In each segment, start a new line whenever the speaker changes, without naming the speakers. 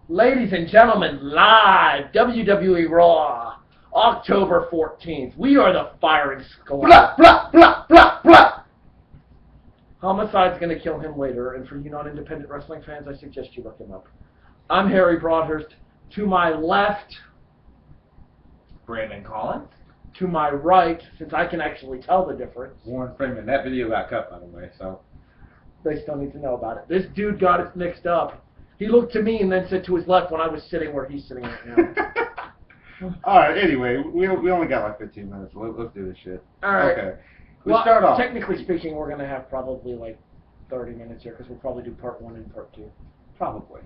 Ladies and gentlemen, live, WWE Raw, October 14th. We are the firing squad.
Blah, blah, blah, blah, blah.
Homicide's going to kill him later, and for you non-independent wrestling fans, I suggest you look him up. I'm Harry Broadhurst. To my left,
Brandon Collins.
to my right, since I can actually tell the difference.
Warren Freeman. That video got cut, by the way, so.
They still need to know about it. This dude got it mixed up. He looked to me and then said to his left when I was sitting where he's sitting right now.
Alright, anyway, we only got like 15 minutes. Let's do this shit.
Alright.
Okay.
Well,
Start off.
technically speaking, we're going to have probably like 30 minutes here because we'll probably do part 1 and part 2.
Probably.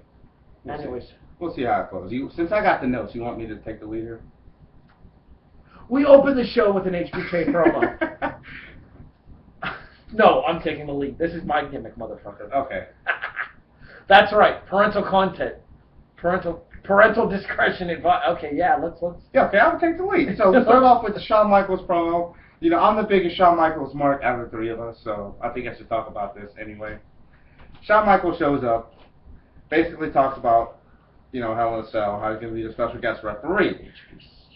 Anyways.
We'll see how it goes. Since I got the notes, you want me to take the lead here?
We open the show with an HBK promo. No, I'm taking the lead. This is my gimmick, motherfucker.
Okay.
That's right. Parental content. Parental discretion advice. Okay, yeah, let's.
Yeah, okay, I'll take the lead. So we'll start off with the Shawn Michaels promo. You know, I'm the biggest Shawn Michaels mark out of the three of us, so I think I should talk about this anyway. Shawn Michaels shows up, basically talks about, you know, Hell in a Cell, how he's going to be the special guest referee.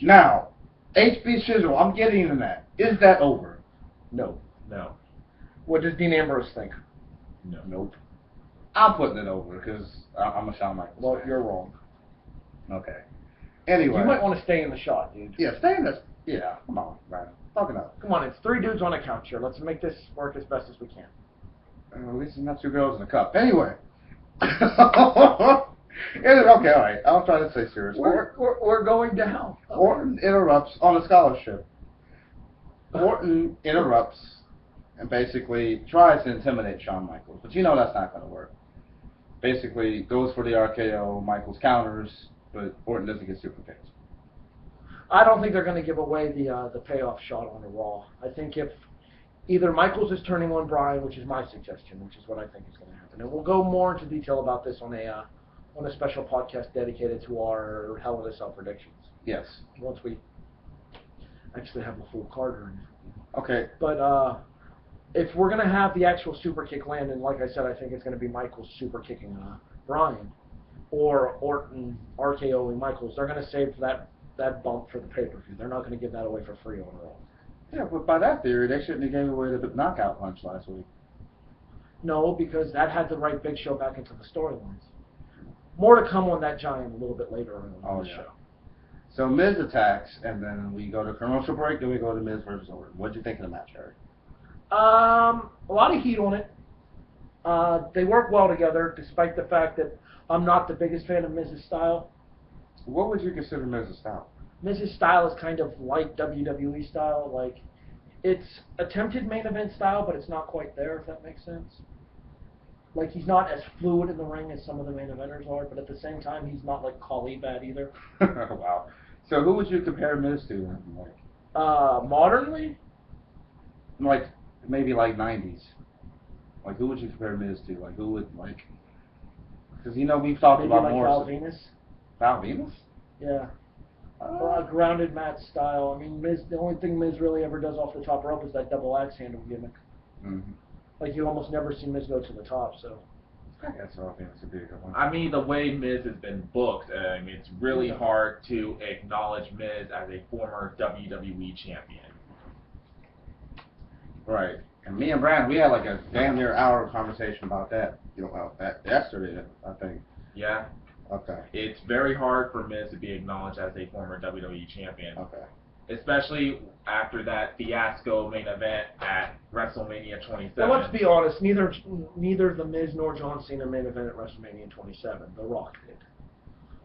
Now, HB Shizzle, I'm getting into that. Is that over?
No.
No.
What does Dean Ambrose think?
No.
Nope.
I'm putting it over because I'm a Shawn Michaels
Well,
fan.
you're wrong.
Okay. Anyway.
You might want to stay in the shot, dude.
Yeah, stay in this. Yeah, come on, Brandon. Talking up.
Come on, it's 3 dudes on a couch here. Let's make this work as best as we can.
At least it's not 2 girls in a cup. Anyway. Okay, all right. I'll try to stay serious.
We're going to hell.
Orton interrupts on a scholarship. Orton interrupts and basically tries to intimidate Shawn Michaels, but you know that's not going to work. Basically goes for the RKO, Michaels counters, but Orton doesn't get super kicked.
I don't think they're going to give away the payoff shot on the Raw. I think if either Michaels is turning on Bryan, which is my suggestion, which is what I think is going to happen, and we'll go more into detail about this on a special podcast dedicated to our Hell in a Cell predictions.
Yes.
Once we actually have the full card or anything.
Okay.
But if we're going to have the actual super kick land, and like I said, I think it's going to be Michaels super kicking Bryan, or Orton RKOing Michaels, they're going to save that bump for the pay-per-view. They're not going to give that away for free on Raw.
Yeah, but by that theory, they shouldn't have gave away the knockout punch last week.
No, because that had the right Big Show back into the storylines. More to come on that giant a little bit later on the show.
So Miz attacks, and then we go to commercial break, then we go to Miz versus Orton. What'd you think of the match, Harry?
A lot of heat on it. They work well together, despite the fact that I'm not the biggest fan of Miz's style.
What would you consider Miz's style?
Miz's style is kind of like WWE style. Like, it's attempted main event style, but it's not quite there, if that makes sense. Like, he's not as fluid in the ring as some of the main eventers are, but at the same time, he's not like Khali bad either.
Wow. So who would you compare Miz to? Like,
modernly?
Like, maybe like 90s. Like, who would you compare Miz to? Like, who would, like... Because, you know, we've talked
Maybe
about
like
more...
Val Venus?
Val Venus?
Yeah. Grounded match style. I mean, Miz, the only thing Miz really ever does off the top rope is that double axe handle gimmick.
Mm-hmm.
Like, you almost never see Miz go to the top, so...
I guess Val Venus would be a good one.
I mean, the way Miz has been booked, I mean, it's really hard to acknowledge Miz as a former WWE champion.
Right. And me and Brad, we had like a damn near hour conversation about that, you know, yesterday, I think.
Yeah.
Okay.
It's very hard for Miz to be acknowledged as a former WWE champion.
Okay.
Especially after that fiasco main event at WrestleMania 27.
Well, let's be honest. Neither The Miz nor John Cena main event at WrestleMania 27. The Rock did.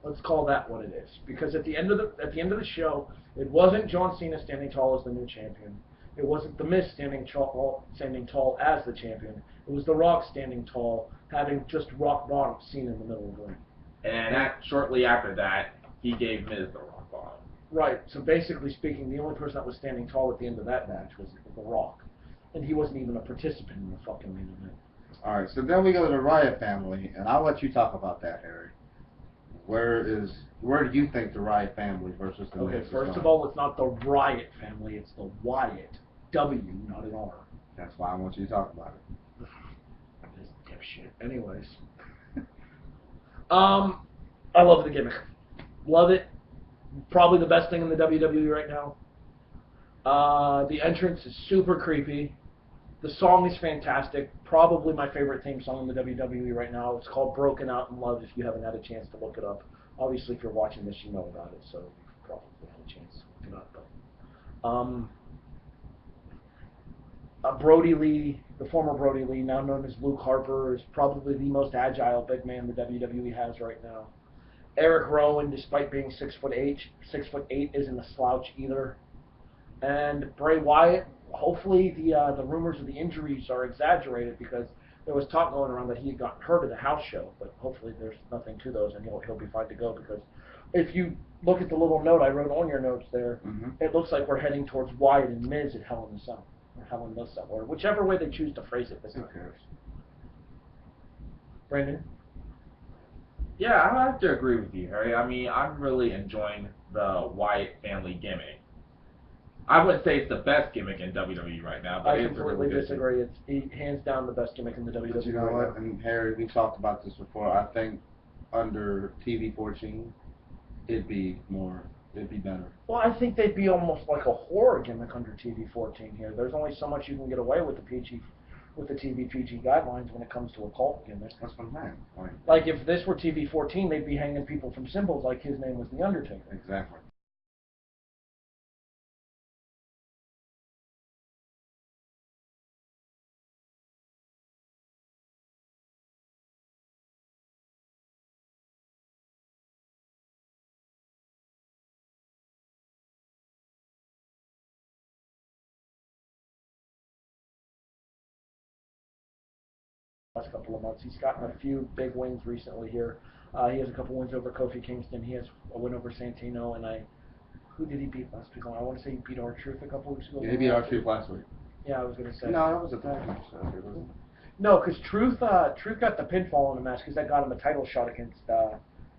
Let's call that what it is. Because at the end of the show, it wasn't John Cena standing tall as the new champion. It wasn't The Miz standing tall as the champion. It was The Rock standing tall, having just rock bottom Cena in the middle of the ring.
And shortly after that, he gave Miz the rock bottom.
Right. So basically speaking, the only person that was standing tall at the end of that match was The Rock. And he wasn't even a participant in the fucking main event.
All right, so then we go to the Riot family, and I'll let you talk about that, Harry. Where do you think the Riot family versus the Miz is
first
going?
of all, it's not the Riot family, it's the Wyatt. W, not an R.
That's why I want you to talk about it.
This dipshit. Anyways. I love the gimmick. Love it. Probably the best thing in the WWE right now. The entrance is super creepy. The song is fantastic. Probably my favorite theme song in the WWE right now. It's called Broken Out in Love if you haven't had a chance to look it up. Obviously, if you're watching this, you know about it, so you've probably had a chance to look it up. Brody Lee, the former Brody Lee, now known as Luke Harper, is probably the most agile big man the WWE has right now. Eric Rowan, despite being 6'8", isn't a slouch either. And Bray Wyatt, hopefully the rumors of the injuries are exaggerated because there was talk going around that he had gotten hurt at a house show, but hopefully there's nothing to those and he'll be fine to go because if you look at the little note I wrote on your notes there, it looks like we're heading towards Wyatt and Miz at Hell in the Cell, or Hell in the Cell, or whichever way they choose to phrase it.
Who cares?
Brandon?
Yeah, I have to agree with you, Harry. I mean, I'm really enjoying the Wyatt family gimmick. I wouldn't say it's the best gimmick in WWE right now, but
I
it's
completely
really
disagree. It's hands down the best gimmick in the WWE
But you know
right
what?
now.
And Harry, we talked about this before. I think under TV 14, it'd be better.
Well, I think they'd be almost like a horror gimmick under TV 14 here. There's only so much you can get away with the TV PG guidelines when it comes to a cult gimmick.
That's what I'm saying.
Like if this were TV 14, they'd be hanging people from symbols like his name was The Undertaker.
Exactly.
Last couple of months, he's gotten a few big wins recently here. He has a couple wins over Kofi Kingston. He has a win over Santino, and who did he beat last week? I want to say he beat R-Truth a couple weeks ago.
Yeah, he beat R-Truth last week.
Yeah, I was going to say.
No, that was a tag match. Wasn't it?
No, because Truth got the pinfall in the match because that got him a title shot against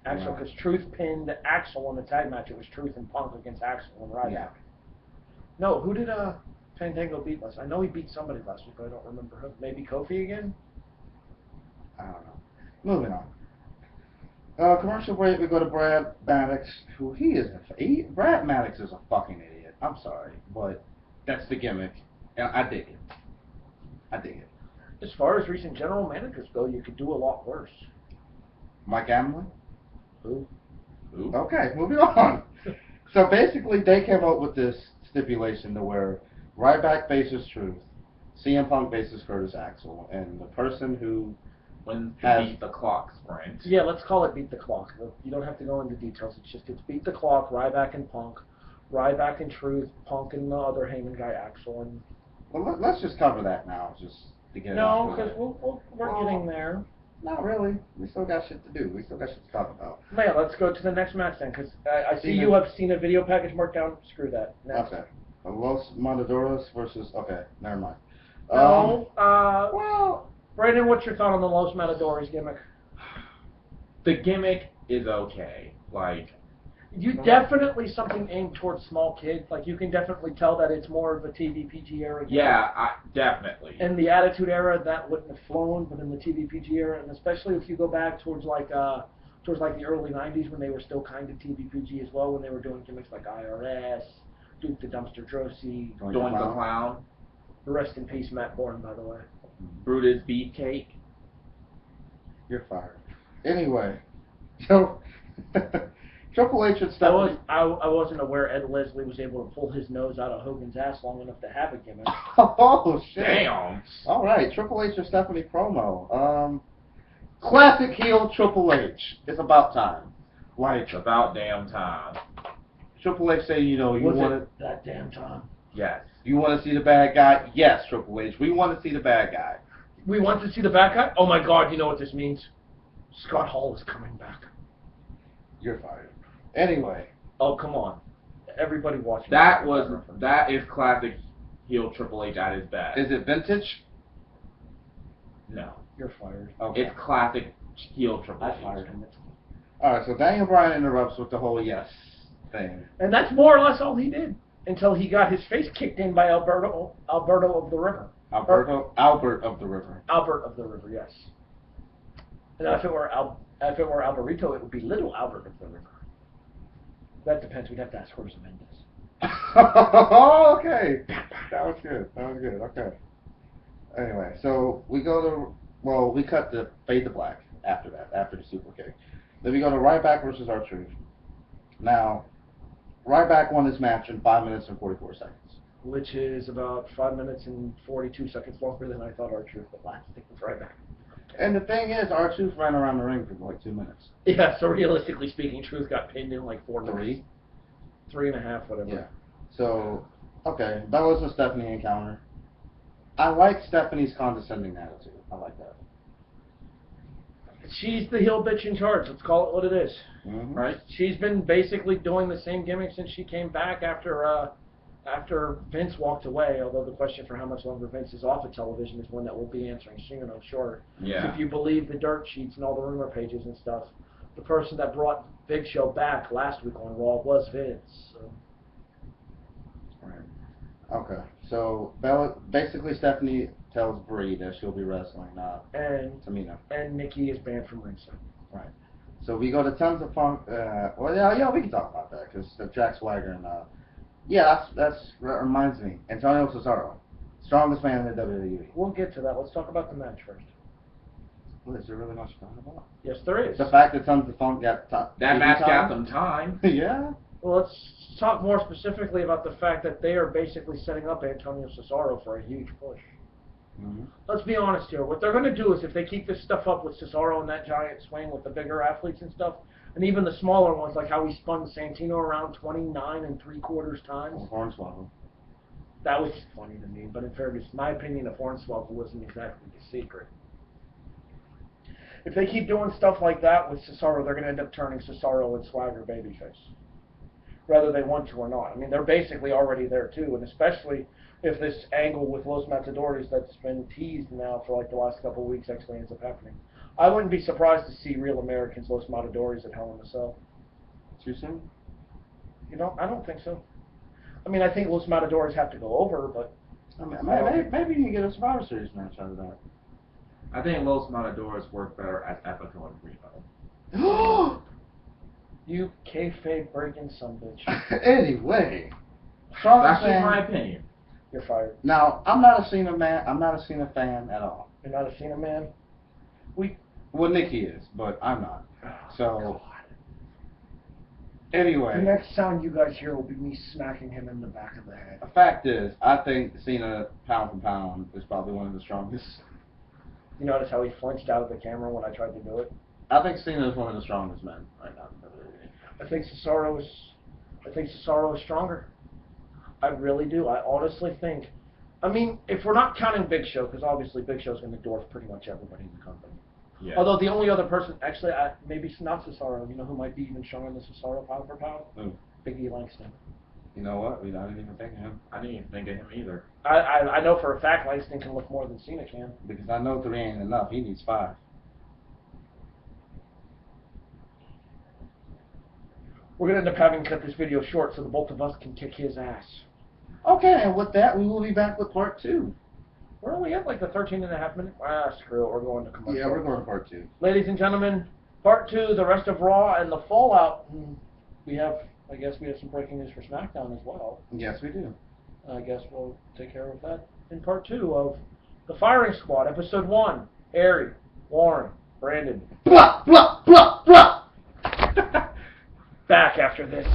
Axel. Because Truth pinned Axel in the tag match. It was Truth and Punk against Axel and Ryback.
Yeah.
No, who did Fandango beat last? I know he beat somebody last week, but I don't remember who. Maybe Kofi again?
I don't know. Moving on. Commercial break, we go to Brad Maddox, who Brad Maddox is a fucking idiot. I'm sorry, but that's the gimmick, and I dig it. I dig it.
As far as recent general managers go, you could do a lot worse.
Mike Amlin?
Who?
Okay, moving on. So basically, they came up with this stipulation to where Ryback faces Truth, CM Punk faces Curtis Axel, and the person who
wins the beat the clock sprint.
Yeah, let's call it beat the clock. You don't have to go into details. It's beat the clock. Ryback and Punk, Ryback and Truth, Punk and the other Heyman guy Axel. And
well, let's just cover that now, just to get.
No, because we're getting there.
Not really. We still got shit to do. We still got shit to talk about.
Yeah, let's go to the next match then, because I see you have seen a video package marked down. Screw that. Next.
Okay. Los Matadores versus. Okay, never mind.
No.
Well,
Brandon, what's your thought on the Los Matadores gimmick?
The gimmick is okay. Like,
you definitely something aimed towards small kids. Like you can definitely tell that it's more of a TV PG era. Gimmick.
Yeah, definitely.
In the Attitude Era, that wouldn't have flown, but in the TV PG era, and especially if you go back towards like the early '90s when they were still kind of TV PG as well, when they were doing gimmicks like IRS, Duke the Dumpster Drosy,
Doink the Clown.
Rest in peace, Matt Bourne, by the way.
Brutus Beefcake.
You're fired. Anyway, so Triple H and Stephanie.
I wasn't aware Ed Leslie was able to pull his nose out of Hogan's ass long enough to have a gimmick.
Oh shit!
Damn.
All right, Triple H and Stephanie promo. Classic heel Triple H. It's about time. Like
It's about damn time.
Triple H say, you want
it that damn time?
Yes.
You want to see the bad guy? Yes, Triple H. We want to see the bad guy.
We want to see the bad guy? Oh my God! You know what this means? Scott Hall is coming back.
You're fired. Anyway.
Oh come on! Everybody watching.
That is classic heel Triple H at his best.
Is it vintage?
No.
You're fired.
Okay.
It's classic heel Triple H.
I fired him.
All right. So Daniel Bryan interrupts with the whole yes thing.
And that's more or less all he did until he got his face kicked in by Alberto of the River.
Albert of the River.
Albert of the River, yes. And if it were If it were Alvarito, it would be Little Albert of the River. That depends. We'd have to ask Jorge Mendes.
Okay. That was good. Okay. Anyway, so we go to, well, we cut the Fade to Black after that, after the Super Kick. Then we go to Ryback versus R-Truth. Now, Ryback won this match in 5 minutes and 44 seconds.
Which is about 5 minutes and 42 seconds longer than I thought R-Truth would last. Stick with Ryback.
And the thing is, R-Truth ran around the ring for like 2 minutes.
Yeah, so realistically speaking, Truth got pinned in like 4 minutes. 3.5, whatever.
Yeah. So, okay, that was a Stephanie encounter. I like Stephanie's condescending attitude. I like that.
She's the heel bitch in charge. Let's call it what it is.
Mm-hmm.
Right? She's been basically doing the same gimmick since she came back after Vince walked away. Although the question for how much longer Vince is off of television is one that we'll be answering soon, I'm sure.
Yeah.
If you believe the dirt sheets and all the rumor pages and stuff, the person that brought Big Show back last week on Raw was Vince. So.
Right. Okay. So basically, Stephanie tells Brie that she'll be wrestling
And
Tamina.
And Nikki is banned from ringside.
Right. So we go to Tons of Funk. Well, yeah, we can talk about that because Jack Swagger and yeah, that reminds me. Antonio Cesaro, strongest man in the WWE.
We'll get to that. Let's talk about the match first.
Well, is there really much to talk about?
Yes, there is.
The fact that Tons of Funk got
That match got some time.
Yeah.
Well, let's talk more specifically about the fact that they are basically setting up Antonio Cesaro for a huge push.
Mm-hmm.
Let's be honest here. What they're going to do is if they keep this stuff up with Cesaro and that giant swing with the bigger athletes and stuff, and even the smaller ones, like how he spun Santino around 29 3/4 times.
Hornswoggle.
That was funny to me, but in fairness, my opinion of Hornswoggle wasn't exactly the secret. If they keep doing stuff like that with Cesaro, they're going to end up turning Cesaro and Swagger babyface, whether they want to or not. I mean, they're basically already there too, and especially if this angle with Los Matadores that's been teased now for like the last couple of weeks actually ends up happening. I wouldn't be surprised to see Real Americans Los Matadores at Hell in a Cell.
Too soon?
You know, I don't think so. I mean, I think Los Matadores have to go over, but
I mean, maybe you can get a Survivor Series match out of that.
I think Los Matadores work better as Epico and Primo.
You kayfabe breaking bitch.
Anyway,
That's just my opinion.
You're fired.
Now, I'm not a Cena man. I'm not a Cena fan at all.
You're not a Cena man?
Well, Nikki is, but I'm not. So,
God.
anyway.
The next sound you guys hear will be me smacking him in the back of the head.
The fact is, I think Cena, pound for pound, is probably one of the strongest.
You notice how he flinched out of the camera when I tried to do it?
I think Cena is one of the strongest men right now.
I think Cesaro is stronger. I really do. I honestly think. I mean, if we're not counting Big Show, because obviously Big Show's going to dwarf pretty much everybody in the company.
Yeah.
Although the only other person, actually, maybe not Cesaro. You know who might be even stronger than Cesaro pound for pound?
Who?
Big E Langston.
You know what? I didn't even think of him.
I didn't even think of him either.
I know for a fact Langston can lift more than Cena can.
Because I know 3 ain't enough. He needs 5.
We're going to end up having to cut this video short so the both of us can kick his ass.
Okay, and with that, we will be back with part 2.
We're only at like the 13.5 minute. Screw it. We're going to commercial.
Yeah, we're going to part 2.
Ladies and gentlemen, part 2, the rest of Raw and the fallout. I guess we have some breaking news for SmackDown as well.
Yes, we do.
I guess we'll take care of that in part 2 of The Firing Squad, Episode 1. Harry, Warren, Brandon.
Blah, blah, blah, blah!
Back after this.